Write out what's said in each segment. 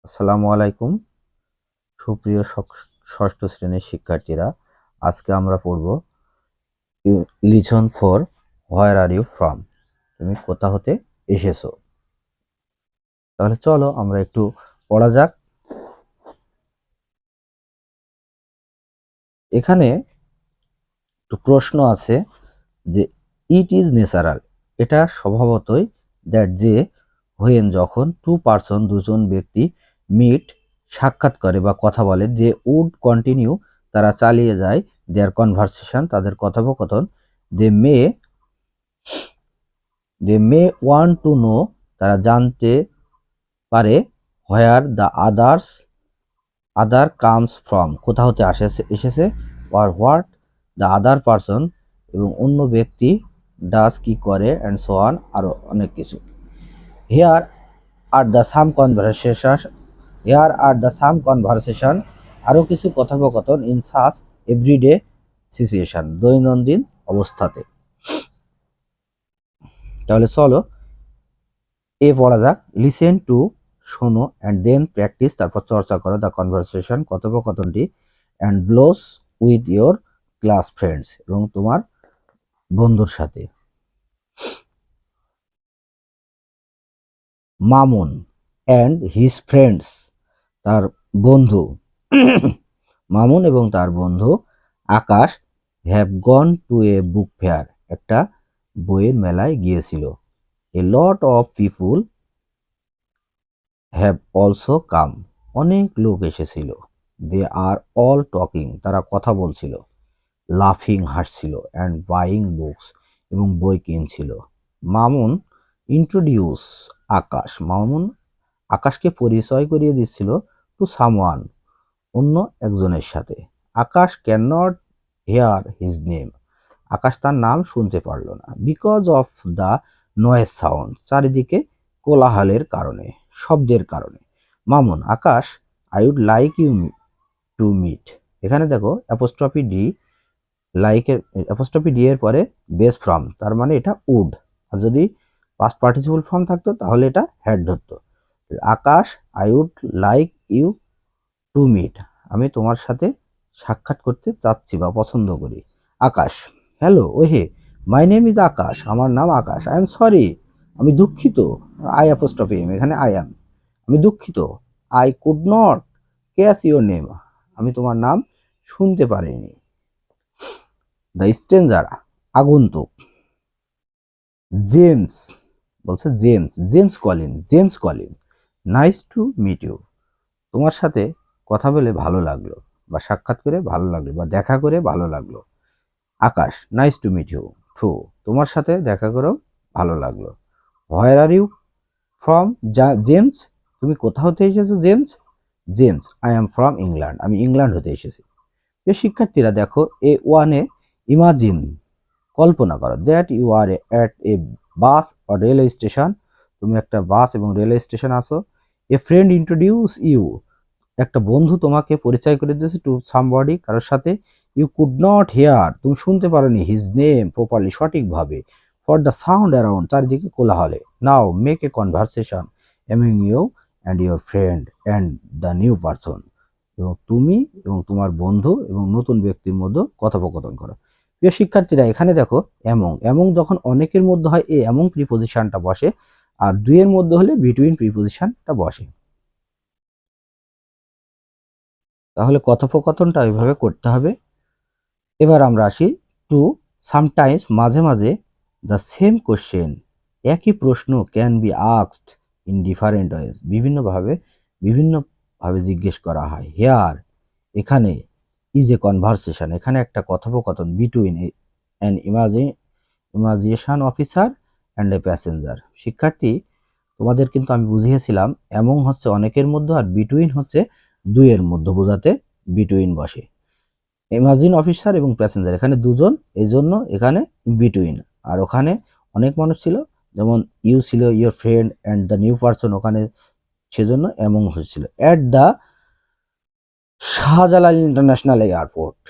আসসালামু আলাইকুম সুপ্রিয় ষষ্ঠ শ্রেণীর শিক্ষার্থীরা। আজকে আমরা পড়ব lesson 4 where are you from, তুমি কোথা হতে এসেছো। তাহলে চলো আমরা একটু পড়া যাক। এখানে একটু প্রশ্ন আছে যে ইট ইজ ন্যাচারাল, এটা স্বভাবতই, দ্যাট যে হোয়েন যখন টু পারসন দুজন ব্যক্তি মিট সাক্ষাৎ করে বা কথা বলে, দে উড কন্টিনিউ তারা চালিয়ে যায়, দেয়ার কনভারসেশন তাদের কথোপকথন, দে মে দে মে ওয়ান্ট টু নো তারা জানতে পারে, where the other comes from কোথা হতে এসেছে, আর হোয়াট দ্য আদার পারসন এবং অন্য ব্যক্তি ডাস কি করে, অ্যান্ড সো অন, আরও অনেক কিছু। Here are the some conversation আরও কিছু কথোপকথন ইন সাস এভরিডে সিচুয়েশন দৈনন্দিন অবস্থাতে। তাহলে চলো এ পড়া যাক। লিসেন টু শোনো, অ্যান্ড দেন প্র্যাকটিস তারপর চর্চা করো, দ্য কনভারসেশন কথোপকথনটি, and blows with your class friends এবং তোমার বন্ধুর সাথে। মামুন অ্যান্ড হিজ ফ্রেন্ডস, তার বন্ধু মামুন এবং তার বন্ধু Akash have gone to a book fair, একটা বইয়ের মেলায় গিয়েছিল। A lot of people have also come, অনেক লোক এসেছিল। দে আর অল টকিং, তারা কথা বলছিল। লাফিং, হাসছিল। অ্যান্ড বাইং বুকস, এবং বই কিনছিল। মামুন ইন্ট্রোডিউস মামুন আকাশকে পরিচয় করিয়ে দিচ্ছিল টু সামওয়ান, অন্য একজনের সাথে। Akash can not hear his name, Akash তার নাম শুনতে পারল না। Because of the noise sound, চারিদিকে কোলাহলের কারণে, শব্দের কারণে। Mamun Akash, I would like you to meet, এখানে দেখো অ্যাপোস্ট্রফি ডি, লাইকের অ্যাপোস্ট্রফি ডি এর পরে বেস ফ্রম, তার মানে এটা উড, আর যদি পাস্ট পার্টিসিপল ফর্ম থাকতো তাহলে এটা হ্যাড ধরতো। Akash, I would like you to meet, আমি তোমার সাথে সাক্ষাৎ করতে চাচ্ছি বা পছন্দ করি। আকাশ, হ্যালো ওহে, মাই নেম ইজ আকাশ, আমার নাম আকাশ। আই এম সরি, আমি দুঃখিত। আই অ্যাপোস্ট্রফি এম, এখানে আই অ্যাম, আমি দুঃখিত। I could not catch your name, আমি তোমার নাম শুনতে পারিনি। দ্য স্ট্রেঞ্জার, আগন্তুক। জেমস, বলছে James Colin, nice to meet you, তোমার সাথে কথা বলে ভালো লাগলো, বা সাক্ষাৎ করে ভালো লাগলো, বা দেখা করে ভালো লাগলো। Akash, nice to meet you too, তোমার সাথে দেখা করেও ভালো লাগলো। Where are you from, James, তুমি কোথা হতে এসেছো James, I am from England, আমি ইংল্যান্ড হতে এসেছি। প্রিয় শিক্ষার্থীরা দেখো, এ ওয়ানে ইমাজিন, কল্পনা করো, that you are at a bus or railway station, তুমি একটা বাস এবং রেলওয়ে স্টেশন আসো। এ ফ্রেন্ড ইন্ট্রোডিউস ইউ, একটা বন্ধু তোমাকে পরিচয় করে দিয়েছে টু সামবডি, কারোর সাথে। ইউ কুড নট হেয়ার, তুমি শুনতে পারোনি হিজ নেম প্রপারলি, সঠিকভাবে। ফর দ্য সাউন্ড অ্যারাউন্ড, চারিদিকে কোলাহলে। Now make a conversation among you and your friend and the new person, এবং তুমি এবং তোমার বন্ধু এবং নতুন ব্যক্তির মধ্যে কথোপকথন করো। প্রিয় শিক্ষার্থীরা এখানে দেখো, এমং যখন অনেকের মধ্যে হয় এ এমং প্রিপোজিশনটা বসে, আর দুইয়ের মধ্যে হলে বিটুইন প্রিপোজিশনটা বসে। তাহলে কথোপকথনটা ওইভাবে করতে হবে। এবার আমরা আসি টু সামটাইমস, মাঝে মাঝে, দ্য সেম কোশ্চেন, একই প্রশ্ন, can be asked in different ways, বিভিন্নভাবে জিজ্ঞেস করা হয়। হেয়ার, এখানে, ইজ এ কনভারসেশন, এখানে একটা কথোপকথন between an imagination officer and a passenger. শিক্ষার্থী, তোমাদের কিন্তু আমি বুঝিয়েছিলাম এমং হচ্ছে অনেকের মধ্যে, আর বিটুইন হচ্ছে দুইয়ের মধ্যে বোঝাতে বিটুইন বসে। ইমাজিন অফিসার এবং প্যাসেঞ্জার, এখানে দুজন, এই জন্য এখানে বিটুইন। আর ওখানে অনেক মানুষ ছিল, যেমন ইউ ছিল, your friend and the new person, ওখানে সেজন্য এমং হয়েছিল। At the Shahjalal international airport,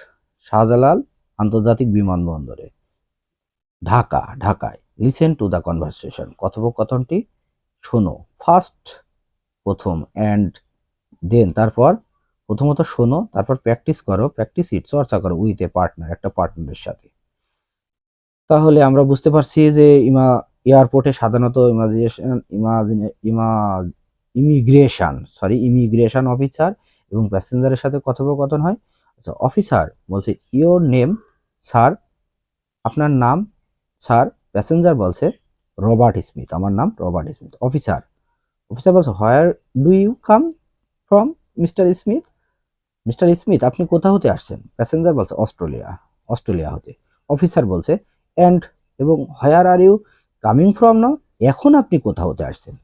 Shahjalal আন্তর্জাতিক বিমানবন্দরে। ঢাকায়। লিসেন টু দ্য কনভারসেশন, কথোপকথনটি শোনো। ফার্স্ট, প্রথম, অ্যান্ড দেন তারপর প্রথমত শোনো, তারপর প্র্যাকটিস করো, প্র্যাকটিস ইট, চর্চা করো উইথ এ পার্টনার, একটা পার্টনারের সাথে। তাহলে আমরা বুঝতে পারছি যে এয়ারপোর্টে সাধারণত ইমিগ্রেশন অফিসার এবং প্যাসেঞ্জারের সাথে কথোপকথন হয়। আচ্ছা, অফিসার বলছে ইওর নেম স্যার, আপনার নাম স্যার। প্যাসেঞ্জার বলছে রবার্ট স্মিথ, আমার নাম রবার্ট স্মিথ। অফিসার অফিসার বলছে where do you come from Mr Smith, Mr Smith আপনি কোথা হতে আসছেন? প্যাসেঞ্জার বলছে অস্ট্রেলিয়া, অস্ট্রেলিয়া হতে। অফিসার বলছে অ্যান্ড এবং where are you coming from now, এখন আপনি কোথা হতে আসছেন?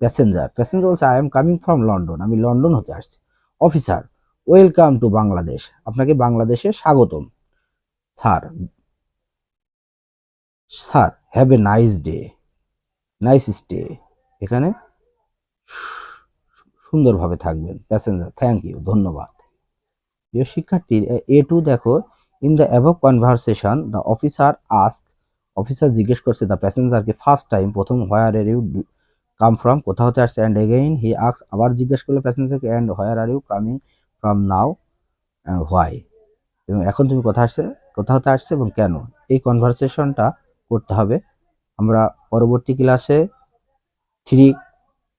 প্যাসেঞ্জার বলছে I am coming from London, আমি লন্ডন হতে আসছি। অফিসার ওয়েলকাম টু বাংলাদেশ, আপনাকে বাংলাদেশে স্বাগতম। Sir sir have a nice day, nice stay, এখানে সুন্দরভাবে থাকবেন। প্যাসেঞ্জার থ্যাংক ইউ, ধন্যবাদ। প্রিয় শিক্ষার্থী, A2 দেখো, in the above conversation the officer জিজ্ঞেস করছে দ্য প্যাসেঞ্জারকে ফার্স্ট টাইম, প্রথম হোয়ার আর ইউ কাম ফ্রম, কোথা হতে আসছে, অ্যান্ড এগেইন হি আস্ক, আবার জিজ্ঞেস করলো প্যাসেঞ্জারকে and where are you coming from now and why, এবং এখন তুমি কোথা হতে আসছে এবং কেন। এই কনভারসেশনটা করতে হবে। আমরা পরবর্তী ক্লাসে 3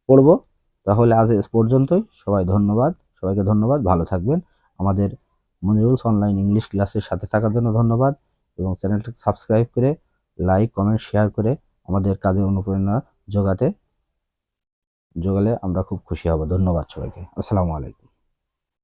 পড়ব। তাহলে আজ এ পর্যন্তই, সবাইকে ধন্যবাদ, ভালো থাকবেন। আমাদের মনিরুলস অনলাইন ইংলিশ ক্লাসের সাথে থাকার জন্য ধন্যবাদ, এবং চ্যানেলটিকে সাবস্ক্রাইব করে লাইক কমেন্ট শেয়ার করে আমাদের কাজে অনুপ্রেরণা যোগালে আমরা খুব খুশি হব। ধন্যবাদ সবাইকে। আসসালামু আলাইকুম।